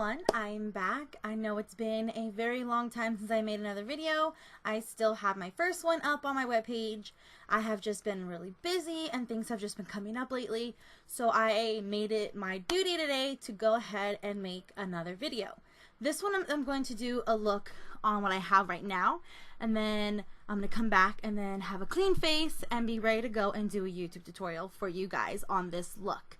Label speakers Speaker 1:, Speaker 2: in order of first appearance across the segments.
Speaker 1: everyone, I'm back. I know it's been a very long time since I made another video. I still have my first one up on my webpage. I have just been really busy and things have just been coming up lately. So I made it my duty today to go ahead and make another video. This one I'm going to do a look on what I have right now, and then I'm going to come back and then have a clean face and be ready to go and do a YouTube tutorial for you guys on this look.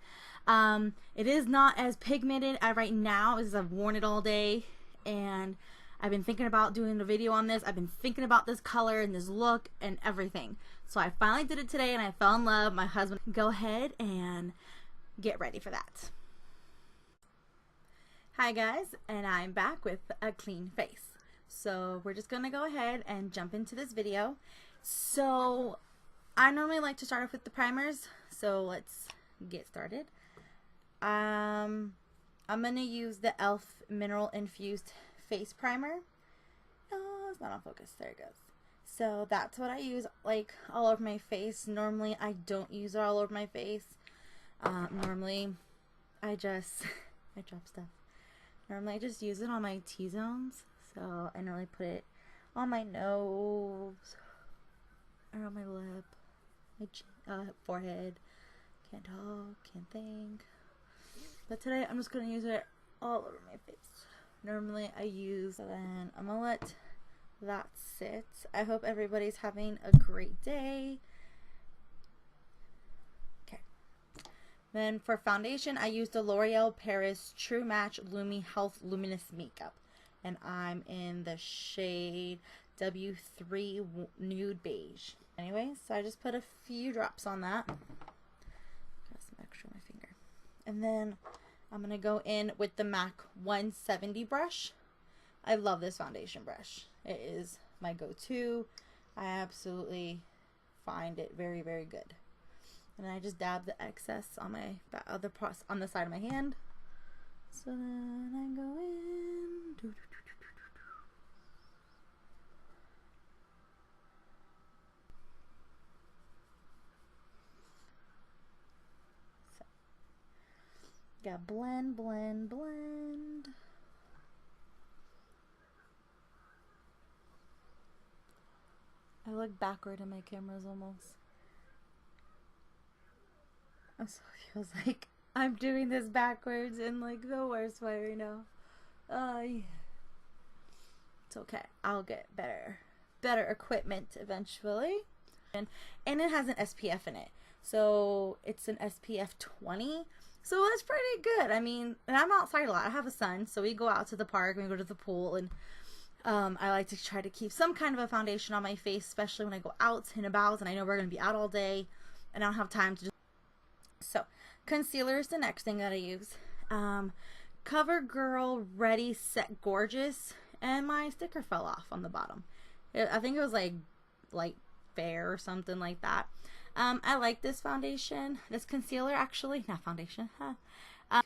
Speaker 1: It is not as pigmented right now as I've worn it all day, and I've been thinking about doing a video on this. I've been thinking about this color and this look and everything. So I finally did it today and I fell in love. My husband, go ahead and get ready for that. Hi guys, and I'm back with a clean face. So we're just gonna go ahead and jump into this video. So I normally like to start off with the primers, so let's get started. I'm gonna use the e.l.f. Mineral Infused Face Primer. Oh, it's not on focus. There it goes. So that's what I use, like, all over my face. Normally I don't use it all over my face. Normally I just I drop stuff. Normally I just use it on my T-zones. So I normally put it on my nose or on my lip, my chin, forehead. Can't talk, can't think. But today I'm just going to use it all over my face. Normally I use, then I'm going to let that sit. I hope everybody's having a great day. Okay. Then for foundation, I used the L'Oreal Paris True Match Lumi Health Luminous Makeup. And I'm in the shade W3 Nude Beige. Anyway, so I just put a few drops on that. Got some extra on my finger. And then I'm going to go in with the MAC 170 brush. I love this foundation brush. It is my go-to. I absolutely find it very, very good. And I just dab the excess on my on the side of my hand. So then I go in. Got blend, blend, blend. I look backward in my cameras almost. So it feels like I'm doing this backwards in like the worst way right now. Yeah. It's okay. I'll get better equipment eventually. And it has an SPF in it. So it's an SPF 20. So that's pretty good. I mean, and I'm outside a lot. I have a son, so we go out to the park and we go to the pool, and I like to try to keep some kind of a foundation on my face, especially when I go out and about, and I know we're going to be out all day, and I don't have time to just... So, concealer is the next thing that I use. CoverGirl Ready Set Gorgeous, and my sticker fell off on the bottom. I think it was like light fair or something like that. I like this foundation, this concealer actually, not foundation, huh? I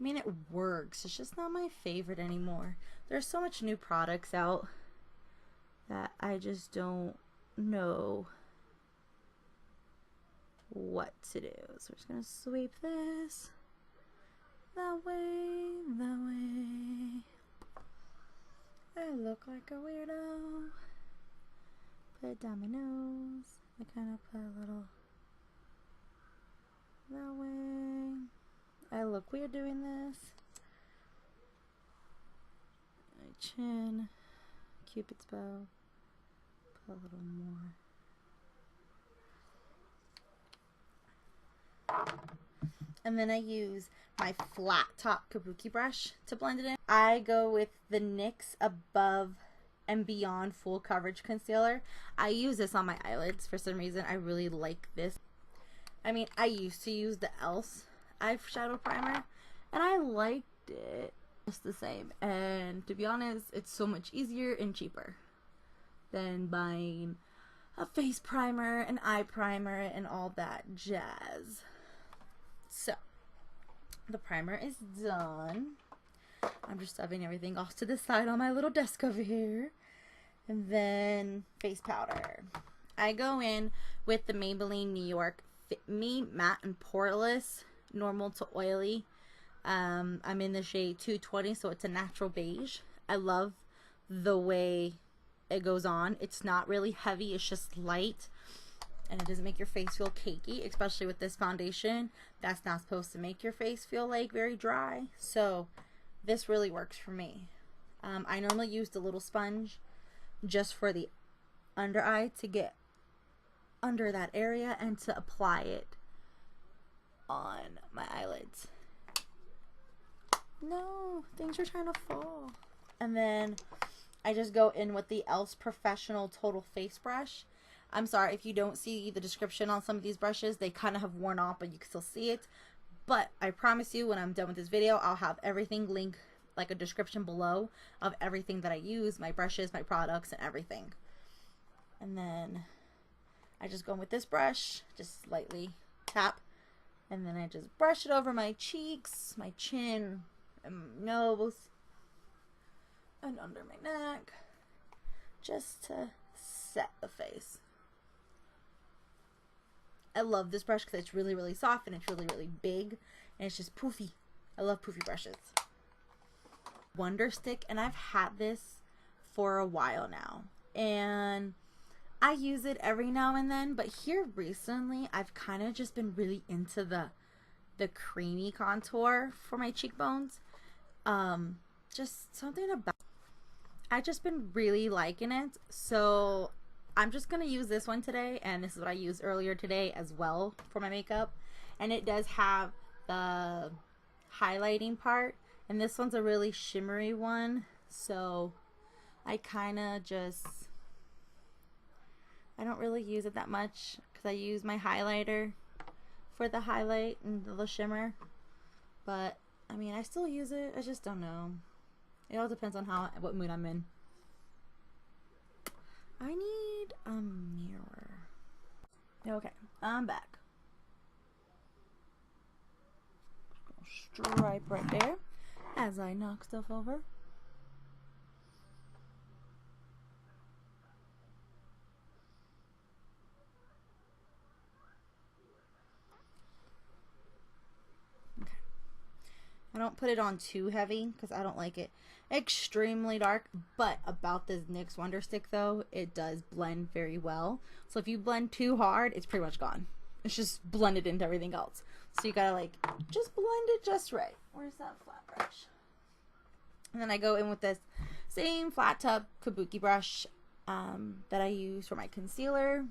Speaker 1: mean, it works, it's just not my favorite anymore. There's so much new products out that I just don't know what to do. So we're just gonna sweep this that way, that way. I look like a weirdo. Put it down my nose. I kind of put a little that way. I look weird doing this. My chin, Cupid's bow, put a little more. And then I use my flat top kabuki brush to blend it in. I go with the NYX Above and Beyond Full Coverage Concealer. I use this on my eyelids for some reason. I really like this. I mean, I used to use the e.l.f. eyeshadow primer, and I liked it just the same. And to be honest, it's so much easier and cheaper than buying a face primer, an eye primer, and all that jazz. So, the primer is done. I'm just stuffing everything off to the side on my little desk over here. And then face powder. I go in with the Maybelline New York Fit Me Matte and Poreless Normal to Oily I'm in the shade 220, so it's a natural beige. I love the way it goes on. It's not really heavy, it's just light, and it doesn't make your face feel cakey, especially with this foundation. That's not supposed to make your face feel like very dry, so this really works for me. I normally use the little sponge just for the under eye to get under that area and to apply it on my eyelids. No, things are trying to fall. And then I just go in with the e.l.f. Professional Total Face Brush. I'm sorry if you don't see the description on some of these brushes. They kind of have worn off, but you can still see it. But I promise you, when I'm done with this video, I'll have everything linked, like a description below of everything that I use, my brushes, my products, and everything. And then I just go in with this brush, just lightly tap, and then I just brush it over my cheeks, my chin, and my nose, and under my neck, just to set the face. I love this brush because it's really, really soft, and it's really, really big, and it's just poofy. I love poofy brushes. Wonder Stick, and I've had this for a while now, and I use it every now and then, but here recently I've kind of just been really into the creamy contour for my cheekbones. Just something about, I've just been really liking it, so I'm just gonna use this one today, and this is what I used earlier today as well for my makeup. And it does have the highlighting part, and this one's a really shimmery one, so I kind of just, I don't really use it that much because I use my highlighter for the highlight and the shimmer. But I mean, I still use it. I just don't know. It all depends on what mood I'm in. I need a mirror. Okay, I'm back. Stripe right there as I knock stuff over. Okay. I don't put it on too heavy because I don't like it extremely dark, but about this NYX Wonder Stick though, it does blend very well. So if you blend too hard, it's pretty much gone. It's just blended into everything else. So you gotta like just blend it just right. Where's that flat brush? And then I go in with this same flat tub kabuki brush that I use for my concealer.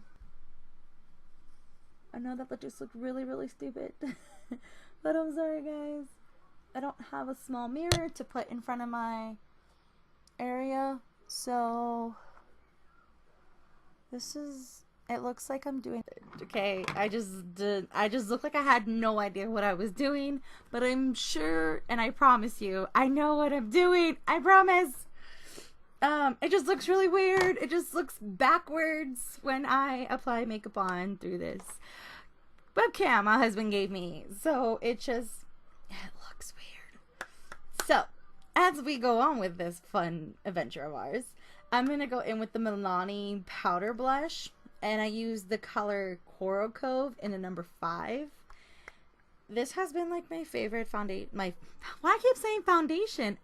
Speaker 1: I know that just looked really, really stupid, but I'm sorry guys. I don't have a small mirror to put in front of my area, so this is, it looks like I'm doing it. Okay, I just looked like I had no idea what I was doing, but I'm sure, and I promise you, I know what I'm doing. I promise. It just looks really weird. It just looks backwards when I apply makeup on through this webcam my husband gave me. So it just, it looks weird. So as we go on with this fun adventure of ours, I'm gonna go in with the Milani powder blush, and I use the color Coral Cove in the number 5. This has been like my favorite foundation. Why I keep saying foundation?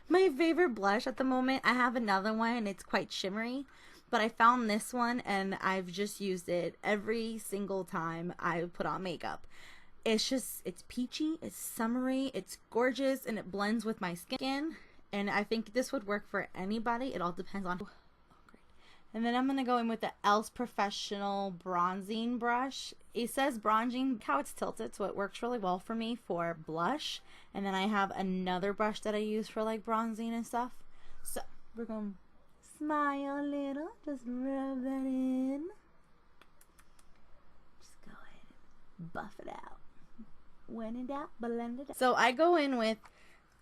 Speaker 1: My favorite blush at the moment. I have another one and it's quite shimmery, but I found this one and I've just used it every single time I put on makeup. It's just, it's peachy, it's summery, it's gorgeous, and it blends with my skin. And I think this would work for anybody. It all depends on. And then I'm going to go in with the e.l.f. Professional Bronzing Brush. It says bronzing, how it's tilted, so it works really well for me for blush. And then I have another brush that I use for like bronzing and stuff. So we're going to smile a little, just rub that in. Just go ahead and buff it out. When in doubt, blend it out. So I go in with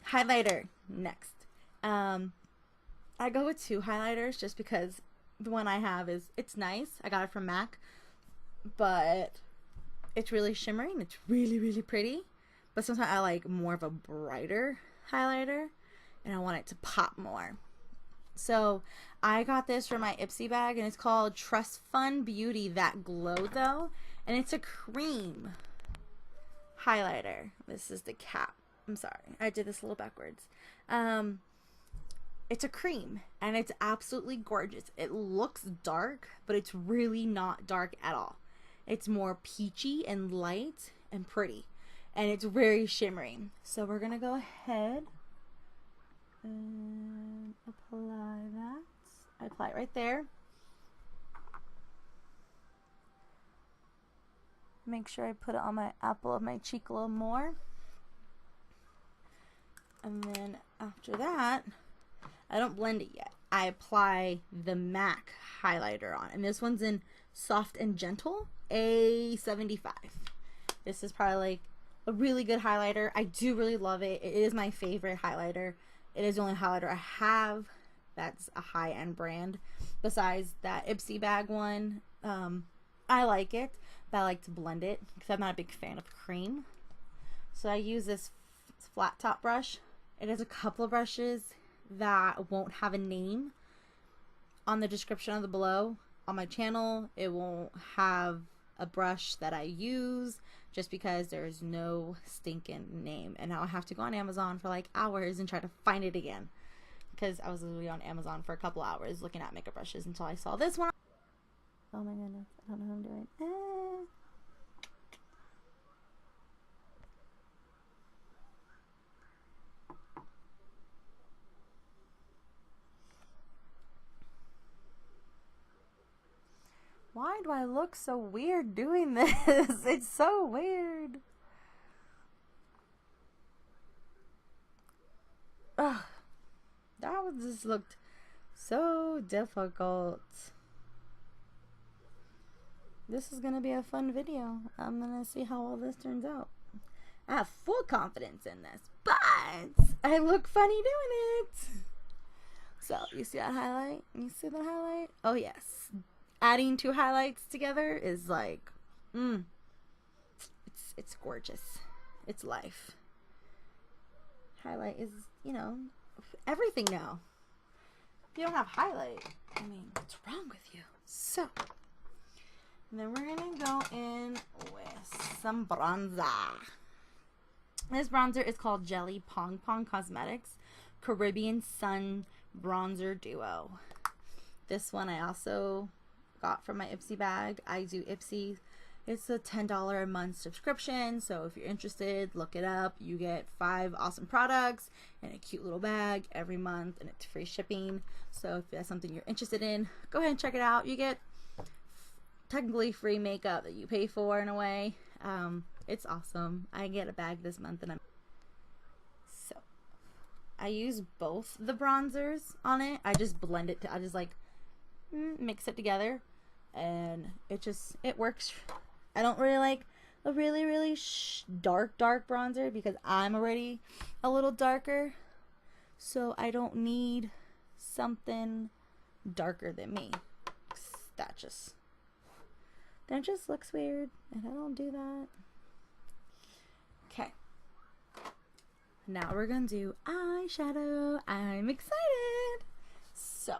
Speaker 1: highlighter next. I go with 2 highlighters just because the one I have is, it's nice. I got it from M.A.C, but it's really shimmery and it's really, really pretty. But sometimes I like more of a brighter highlighter and I want it to pop more. So I got this from my Ipsy bag and it's called Trust Fund Beauty That Glow Though, and it's a cream highlighter. This is the cap. I'm sorry, I did this a little backwards. It's a cream, and it's absolutely gorgeous. It looks dark, but it's really not dark at all. It's more peachy and light and pretty, and it's very shimmery. So we're gonna go ahead and apply that. I apply it right there. Make sure I put it on my apple of my cheek a little more. And then after that, I don't blend it yet. I apply the M.A.C highlighter on. And this one's in Soft and Gentle, A75. This is probably like a really good highlighter. I do really love it. It is my favorite highlighter. It is the only highlighter I have that's a high-end brand. Besides that Ipsy bag one, I like it, but I like to blend it because I'm not a big fan of cream. So I use this flat top brush. It has a couple of brushes that won't have a name on the description of the below. On my channel, it won't have a brush that I use just because there's no stinking name. And now I have to go on Amazon for like hours and try to find it again, because I was literally on Amazon for a couple hours looking at makeup brushes until I saw this one. Oh my goodness, I don't know what I'm doing. Why do I look so weird doing this? It's so weird. Ugh. That one just looked so difficult. This is gonna be a fun video. I'm gonna see how all this turns out. I have full confidence in this, but I look funny doing it. So, you see that highlight? You see that highlight? Oh yes. Adding two highlights together is like, it's gorgeous. It's life. Highlight is, you know, everything now. If you don't have highlight, I mean, what's wrong with you? So, and then we're gonna go in with some bronzer. This bronzer is called Jelly Pong Cosmetics Caribbean Sun Bronzer Duo. This one I also got from my Ipsy bag. I do Ipsy. It's a $10 a month subscription, so if you're interested, look it up. You get 5 awesome products in a cute little bag every month, and it's free shipping. So if that's something you're interested in, go ahead and check it out. You get technically free makeup that you pay for in a way. It's awesome. I get a bag this month, and so I use both the bronzers on it. I just blend it. I just like mix it together, and it works. I don't really like a really dark bronzer because I'm already a little darker, so I don't need something darker than me. That just looks weird, and I don't do that. Okay, now we're gonna do eyeshadow. I'm excited. So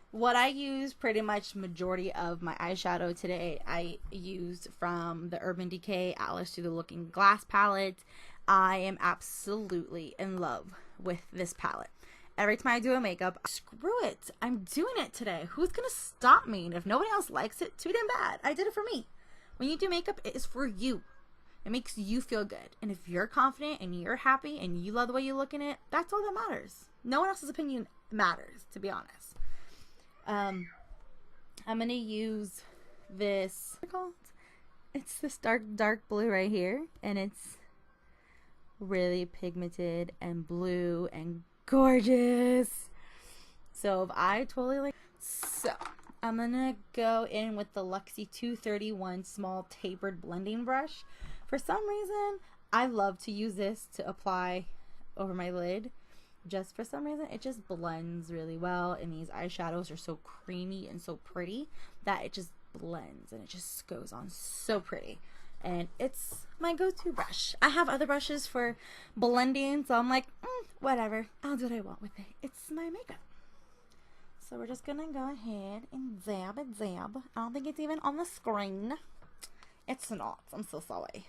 Speaker 1: what I use pretty much majority of my eyeshadow today, I used from the Urban Decay Atlas Through the Looking Glass palette. I am absolutely in love with this palette. Every time I do a makeup, screw it, I'm doing it today. Who's gonna stop me? And if nobody else likes it, too damn bad. I did it for me. When you do makeup, it is for you. It makes you feel good. And if you're confident and you're happy and you love the way you look in it, that's all that matters. No one else's opinion matters, to be honest. I'm gonna use this, it's this dark blue right here, and it's really pigmented and blue and gorgeous. So if I totally like, so I'm gonna go in with the Luxie 231 small tapered blending brush. For some reason, I love to use this to apply over my lid. Just for some reason, it just blends really well, and these eyeshadows are so creamy and so pretty that it just blends, and it just goes on so pretty. And it's my go-to brush. I have other brushes for blending, so I'm like, whatever, I'll do what I want with it. It's my makeup. So we're just gonna go ahead and dab and dab. I don't think it's even on the screen. It's not. I'm so sorry.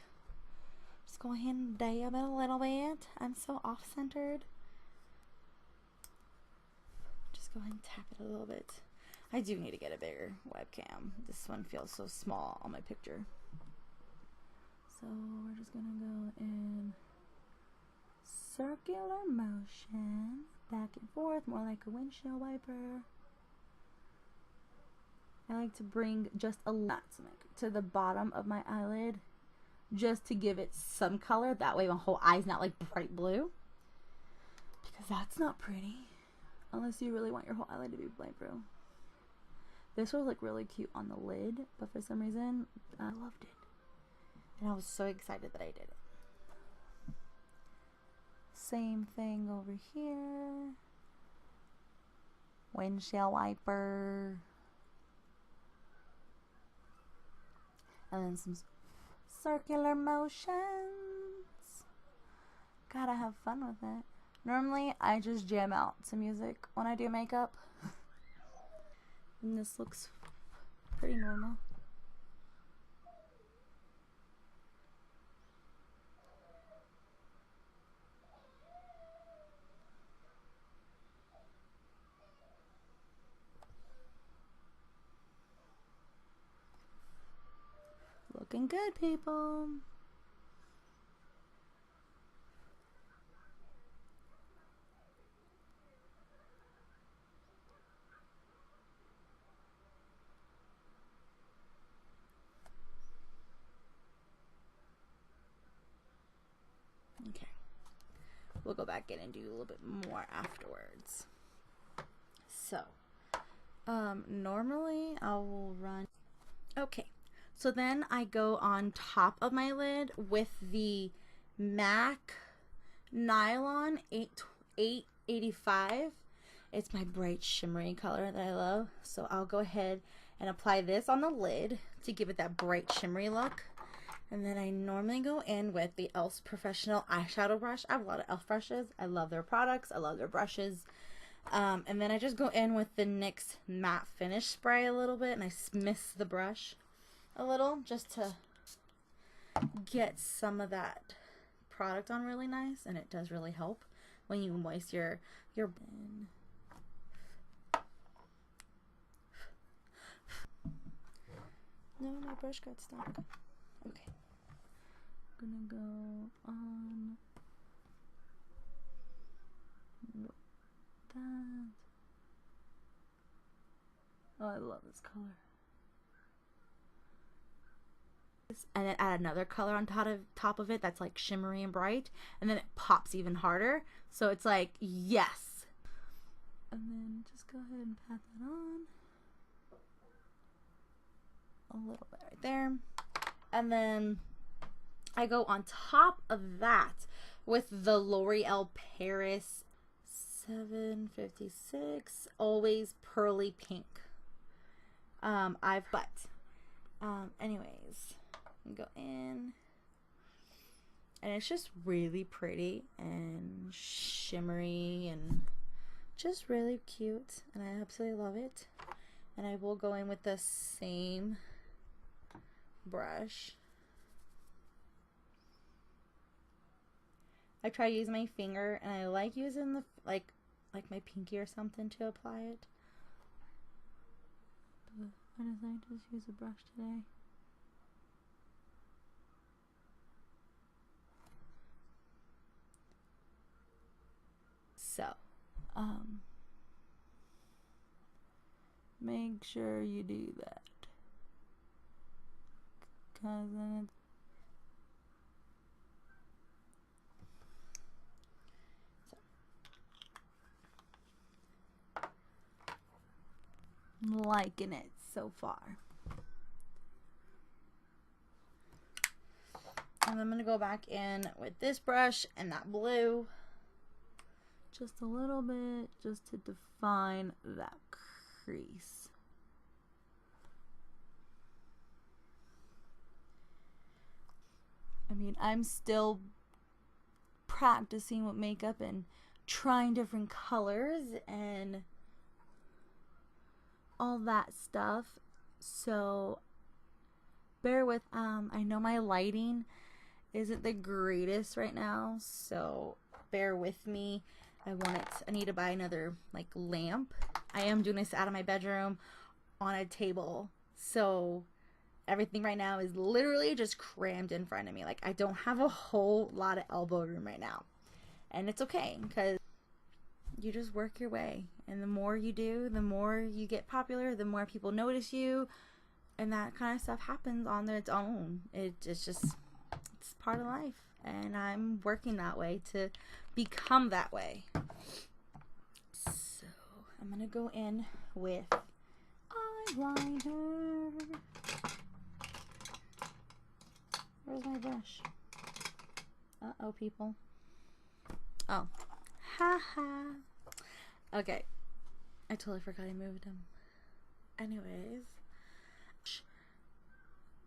Speaker 1: Just go ahead and dab it a little bit. I'm so off-centered. Just go ahead and tap it a little bit. I do need to get a bigger webcam. This one feels so small on my picture. So we're just gonna go in circular motion, back and forth, more like a windshield wiper. I like to bring just a lot to the bottom of my eyelid, just to give it some color. That way my whole eye's not like bright blue, because that's not pretty unless you really want your whole eyelid to be bright blue. This was like really cute on the lid, but for some reason I loved it, and I was so excited that I did it. Same thing over here, windshield wiper, and then some circular motions. Gotta have fun with it. Normally I just jam out to music when I do makeup, and this looks pretty normal. Looking good, people. Okay, we'll go back in and do a little bit more afterwards. So, normally I will run. Okay, so then I go on top of my lid with the M.A.C Nylon 885. It's my bright shimmery color that I love. So I'll go ahead and apply this on the lid to give it that bright shimmery look. And then I normally go in with the e.l.f. Professional eyeshadow brush. I have a lot of e.l.f. brushes. I love their products. I love their brushes. And then I just go in with the NYX matte finish spray a little bit, and I mist the brush a little just to get some of that product on really nice, and it does really help when you moist your No, my brush got stuck. Okay. I'm gonna go on that. Oh, I love this color. And then add another color on top of it that's like shimmery and bright, and then it pops even harder. So it's like, yes. And then just go ahead and pat that on a little bit right there. And then I go on top of that with the L'Oreal Paris 756 Always Pearly Pink. Anyways, go in, and it's just really pretty and shimmery and just really cute, and I absolutely love it. And I will go in with the same brush. I try to use my finger, and I like using the like my pinky or something to apply it. But I decided to just use a brush today. So, make sure you do that, because then I'm liking it so far. And I'm gonna go back in with this brush and that blue. Just a little bit, just to define that crease. I mean, I'm still practicing with makeup and trying different colors and all that stuff, so bear with. I know my lighting isn't the greatest right now, so bear with me. I need to buy another like lamp. I am doing this out of my bedroom on a table, so everything right now is literally just crammed in front of me. Like, I don't have a whole lot of elbow room right now, and it's okay because you just work your way, and the more you do, the more you get popular, the more people notice you, and that kind of stuff happens on its own. It's just, it's part of life, and I'm working that way to become that way. So I'm gonna go in with eyeliner. Where's my brush? Uh-oh, people. Oh. Haha. Okay. I totally forgot I moved them. Anyways.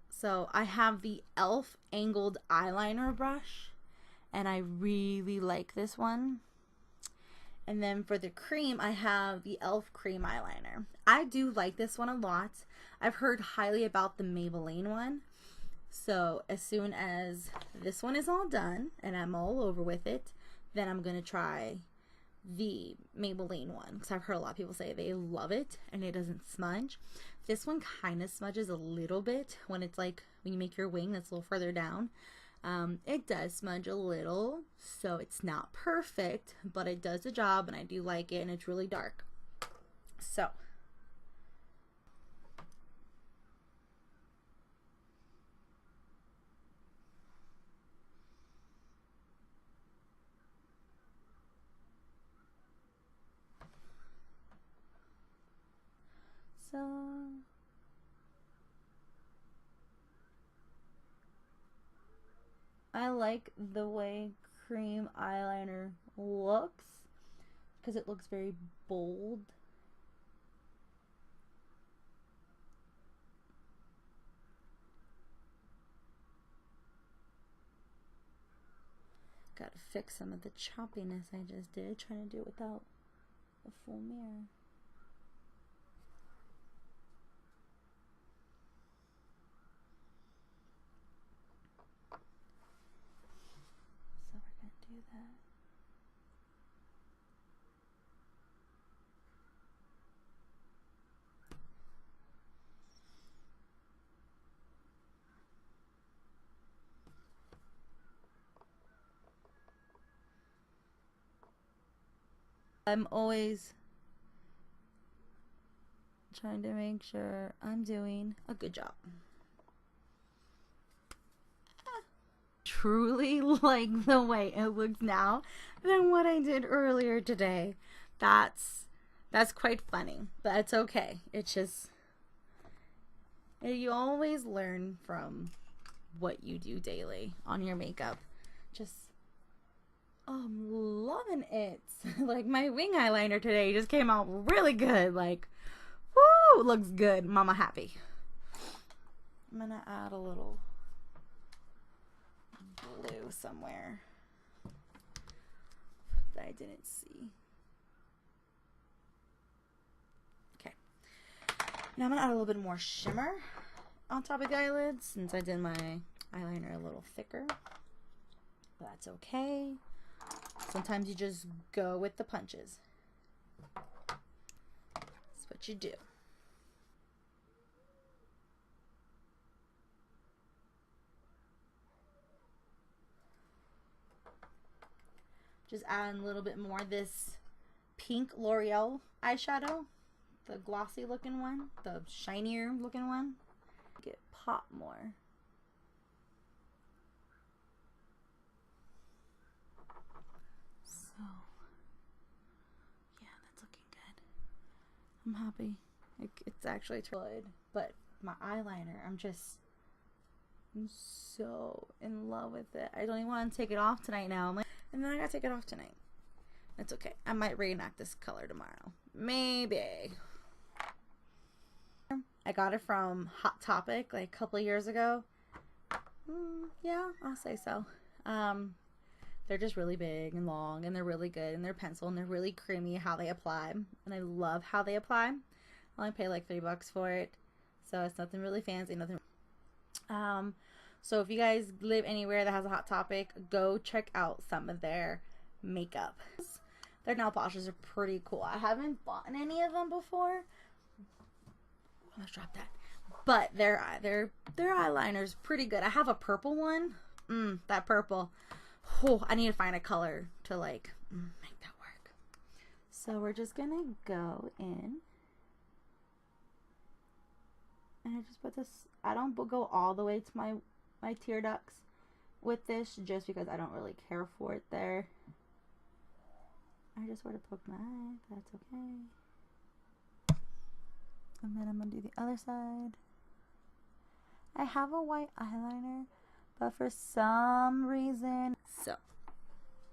Speaker 1: So I have the e.l.f. angled eyeliner brush, and I really like this one. And then for the cream, I have the e.l.f. cream eyeliner. I do like this one a lot. I've heard highly about the Maybelline one. So as soon as this one is all done and I'm all over with it, then I'm going to try the Maybelline one, because I've heard a lot of people say they love it and it doesn't smudge. This one kind of smudges a little bit when it's like when you make your wing that's a little further down. It does smudge a little, so it's not perfect, but it does the job, and I do like it, and it's really dark. So I like the way cream eyeliner looks because it looks very bold. Gotta fix some of the choppiness I just did, trying to do it without a full mirror. So we're gonna do that. I'm always trying to make sure I'm doing a good job. Truly like the way it looks now than what I did earlier today. That's quite funny, but it's okay. It's just, you always learn from what you do daily on your makeup. Just, oh, I'm loving it. Like, my wing eyeliner today just came out really good. Like, woo, looks good. Mama happy. I'm gonna add a little blue somewhere that I didn't see. Okay. Now I'm gonna add a little bit more shimmer on top of the eyelids since I did my eyeliner a little thicker. But that's okay. Sometimes you just go with the punches. That's what you do. Just add a little bit more of this pink L'Oreal eyeshadow, the glossy looking one, the shinier looking one. Get pop more. So yeah, that's looking good. I'm happy. It's actually good, but my eyeliner, I'm so in love with it. I don't even want to take it off tonight now. I'm like, and then I gotta take it off tonight. It's okay. I might reenact this color tomorrow. Maybe. I got it from Hot Topic like a couple of years ago. Yeah, I'll say so. They're just really big and long, and they're really good, and they're pencil, and they're really creamy how they apply, and I love how they apply. I only pay like $3 for it, so it's nothing really fancy, nothing. So if you guys live anywhere that has a Hot Topic, go check out some of their makeup. Their nail polishes are pretty cool. I haven't bought any of them before. Let's drop that. But their eyeliner's pretty good. I have a purple one. That purple. Oh, I need to find a color to like make that work. So we're just gonna go in. And I just put this, I don't go all the way to my tear ducts with this just because I don't really care for it there. I just sort of poke my eye, that's okay. And then I'm gonna do the other side. I have a white eyeliner, but for some reason, so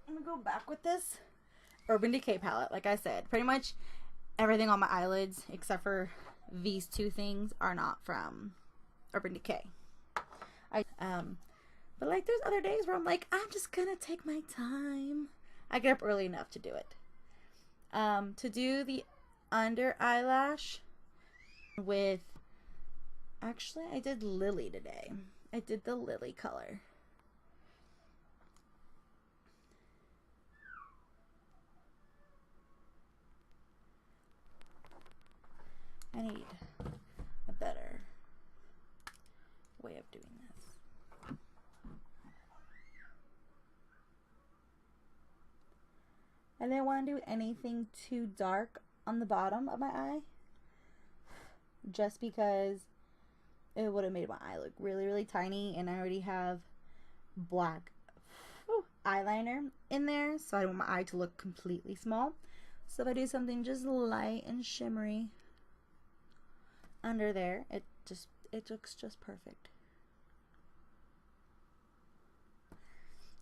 Speaker 1: I'm gonna go back with this Urban Decay palette. Like I said, pretty much everything on my eyelids except for these two things are not from Urban Decay. But like there's other days where I'm like, I'm just gonna take my time. I get up early enough to do it. To do the under eyelash with, actually I did Lily today. I did the Lily color. I need a better way of doing this. I didn't want to do anything too dark on the bottom of my eye, just because it would have made my eye look really, really tiny, and I already have black eyeliner in there, so I don't want my eye to look completely small. So if I do something just light and shimmery under there, it looks just perfect.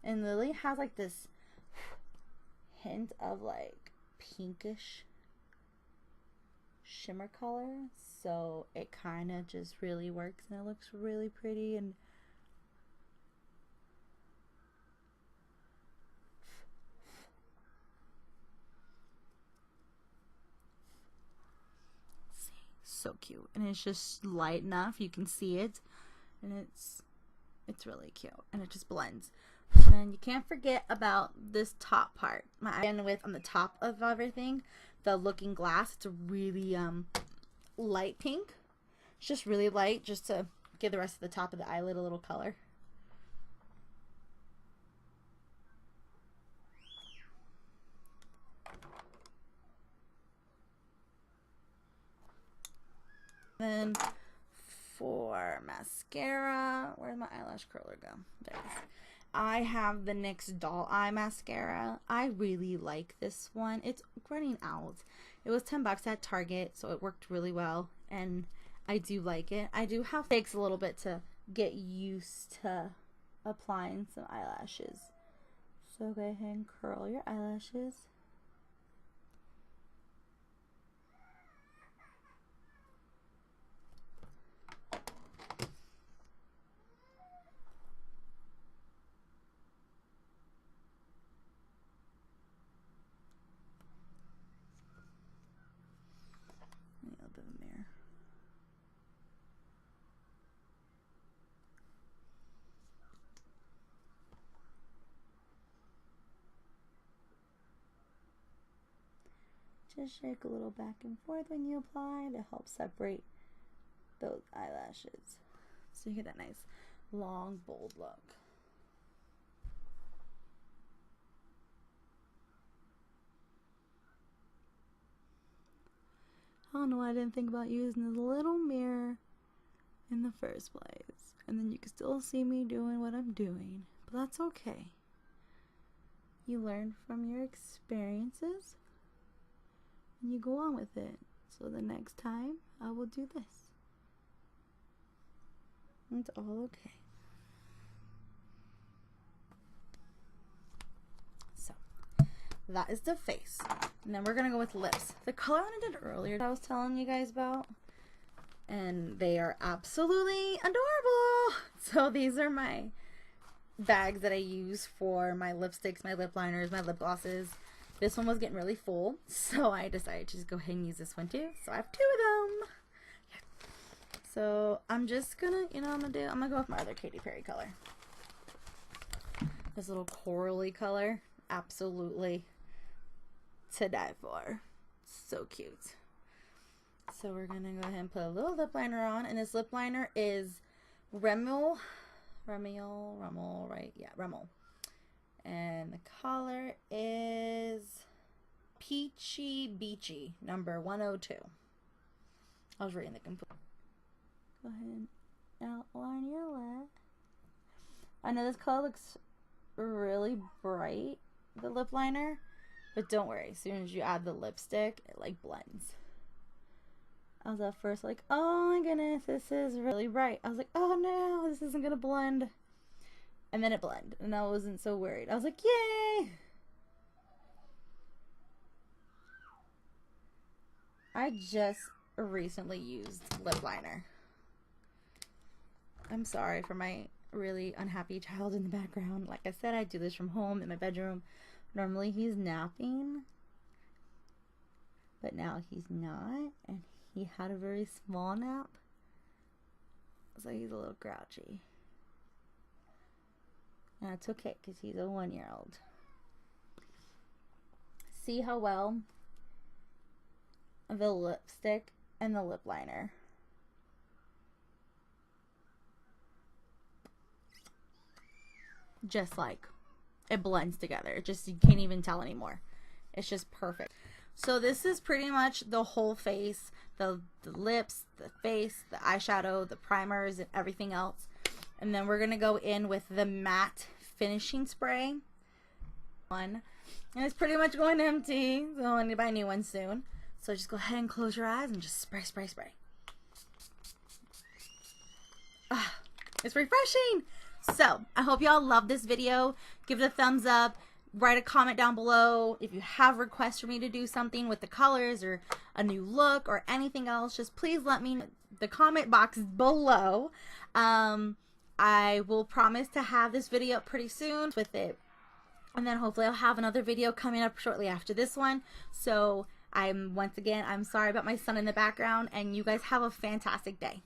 Speaker 1: And Lily has like this hint of like pinkish shimmer color, so it kind of just really works and it looks really pretty. And so cute, and it's just light enough you can see it, and it's really cute, and it just blends. And you can't forget about this top part. My eye with on the top of everything, the Looking Glass. It's a really light pink. It's just really light, just to give the rest of the top of the eyelid a little color. Then for mascara, where'd my eyelash curler go? There it is. I have the NYX Doll Eye Mascara. I really like this one. It's running out. It was 10 bucks at Target, so it worked really well, and I do like it. I do have, it takes a little bit to get used to applying some eyelashes. So go ahead and curl your eyelashes. Just shake a little back and forth when you apply to help separate those eyelashes, so you get that nice long bold look. I don't know why I didn't think about using this little mirror in the first place, and then you can still see me doing what I'm doing, but that's okay. You learn from your experiences and you go on with it. So the next time I will do this. It's all okay. So that is the face. And then we're gonna go with lips. The color one I did earlier that I was telling you guys about, and they are absolutely adorable. So these are my bags that I use for my lipsticks, my lip liners, my lip glosses. This one was getting really full, so I decided to just go ahead and use this one too. So I have two of them. Yeah. So I'm just gonna, you know, I'm gonna go with my other Katy Perry color. This little corally color, absolutely to die for. So cute. So we're gonna go ahead and put a little lip liner on, and this lip liner is Rimmel, right? Yeah, Rimmel. And the color is Peachy Beachy, number 102. I was reading the complete. Go ahead and outline your lip. I know this color looks really bright, the lip liner, but don't worry, as soon as you add the lipstick, it like blends. I was at first like, oh my goodness, this is really bright. I was like, oh no, this isn't gonna blend. And then it blended, and I wasn't so worried. I was like, yay! I just recently used lip liner. I'm sorry for my really unhappy child in the background. Like I said, I do this from home in my bedroom. Normally he's napping, but now he's not, and he had a very small nap, so he's a little grouchy. And that's okay, because he's a 1-year-old. See how well the lipstick and the lip liner. Just like it blends together. It just, you can't even tell anymore. It's just perfect. So this is pretty much the whole face, the lips, the face, the eyeshadow, the primers, and everything else. And then we're gonna go in with the matte finishing spray. And it's pretty much going empty, so I need to buy a new one soon. So just go ahead and close your eyes and just spray, spray, spray. Ah, it's refreshing. So I hope y'all love this video. Give it a thumbs up. Write a comment down below if you have requests for me to do something with the colors or a new look or anything else. Just please let me know in the comment box below. I will promise to have this video up pretty soon with it, and then hopefully I'll have another video coming up shortly after this one. So once again, I'm sorry about my son in the background, and you guys have a fantastic day.